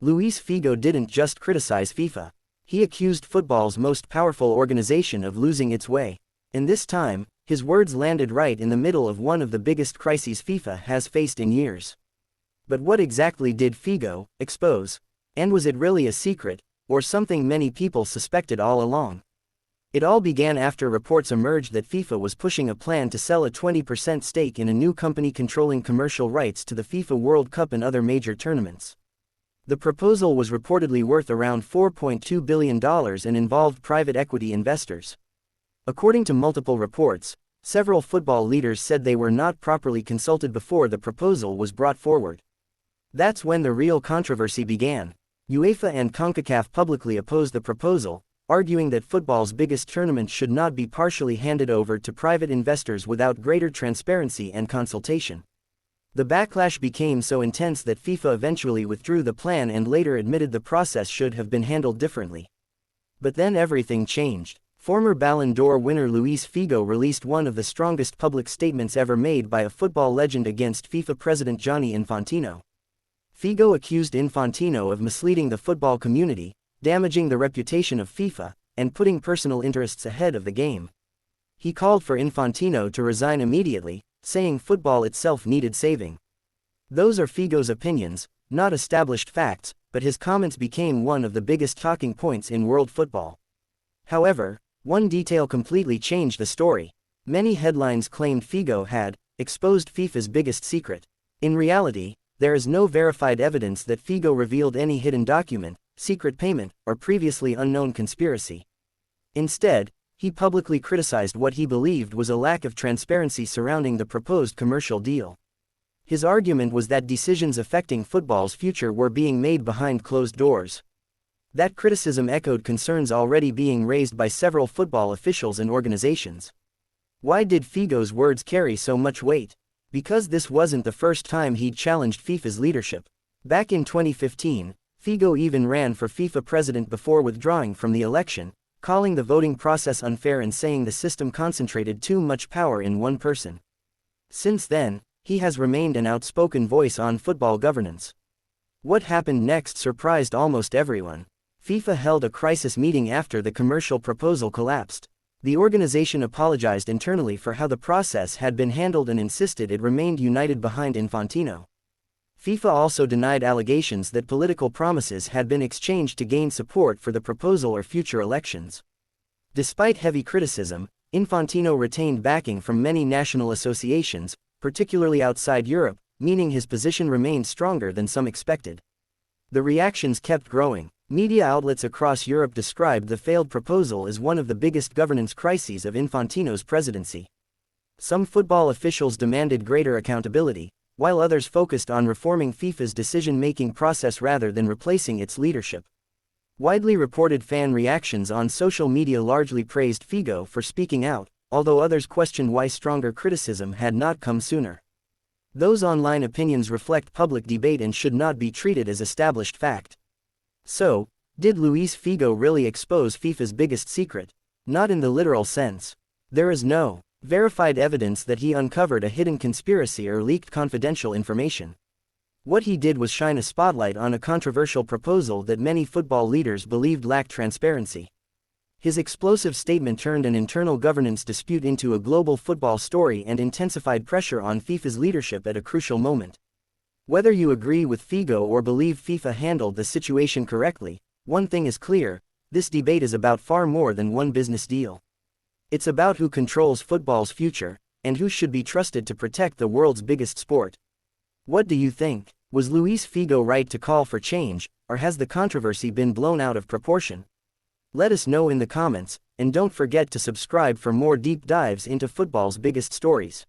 Luís Figo didn't just criticize FIFA. He accused football's most powerful organization of losing its way. And this time, his words landed right in the middle of one of the biggest crises FIFA has faced in years. But what exactly did Figo expose? And was it really a secret, or something many people suspected all along? It all began after reports emerged that FIFA was pushing a plan to sell a 20% stake in a new company controlling commercial rights to the FIFA World Cup and other major tournaments. The proposal was reportedly worth around $4.2 billion and involved private equity investors. According to multiple reports, several football leaders said they were not properly consulted before the proposal was brought forward. That's when the real controversy began. UEFA and CONCACAF publicly opposed the proposal, arguing that football's biggest tournament should not be partially handed over to private investors without greater transparency and consultation. The backlash became so intense that FIFA eventually withdrew the plan and later admitted the process should have been handled differently. But then everything changed. Former Ballon d'Or winner Luís Figo released one of the strongest public statements ever made by a football legend against FIFA President Gianni Infantino. Figo accused Infantino of misleading the football community, damaging the reputation of FIFA, and putting personal interests ahead of the game. He called for Infantino to resign immediately, saying football itself needed saving. Those are Figo's opinions, not established facts, but his comments became one of the biggest talking points in world football. However, one detail completely changed the story. Many headlines claimed Figo had exposed FIFA's biggest secret. In reality, there is no verified evidence that Figo revealed any hidden document, secret payment, or previously unknown conspiracy. Instead, he publicly criticized what he believed was a lack of transparency surrounding the proposed commercial deal. His argument was that decisions affecting football's future were being made behind closed doors. That criticism echoed concerns already being raised by several football officials and organizations. Why did Figo's words carry so much weight? Because this wasn't the first time he'd challenged FIFA's leadership. Back in 2015, Figo even ran for FIFA president before withdrawing from the election, calling the voting process unfair and saying the system concentrated too much power in one person. Since then, he has remained an outspoken voice on football governance. What happened next surprised almost everyone. FIFA held a crisis meeting after the commercial proposal collapsed. The organization apologized internally for how the process had been handled and insisted it remained united behind Infantino. FIFA also denied allegations that political promises had been exchanged to gain support for the proposal or future elections. Despite heavy criticism, Infantino retained backing from many national associations, particularly outside Europe, meaning his position remained stronger than some expected. The reactions kept growing. Media outlets across Europe described the failed proposal as one of the biggest governance crises of Infantino's presidency. Some football officials demanded greater accountability, while others focused on reforming FIFA's decision-making process rather than replacing its leadership. Widely reported fan reactions on social media largely praised Figo for speaking out, although others questioned why stronger criticism had not come sooner. Those online opinions reflect public debate and should not be treated as established fact. So, did Luís Figo really expose FIFA's biggest secret? Not in the literal sense. There is no verified evidence that he uncovered a hidden conspiracy or leaked confidential information. What he did was shine a spotlight on a controversial proposal that many football leaders believed lacked transparency. His explosive statement turned an internal governance dispute into a global football story and intensified pressure on FIFA's leadership at a crucial moment. Whether you agree with Figo or believe FIFA handled the situation correctly, one thing is clear: this debate is about far more than one business deal. It's about who controls football's future, and who should be trusted to protect the world's biggest sport. What do you think? Was Luís Figo right to call for change, or has the controversy been blown out of proportion? Let us know in the comments, and don't forget to subscribe for more deep dives into football's biggest stories.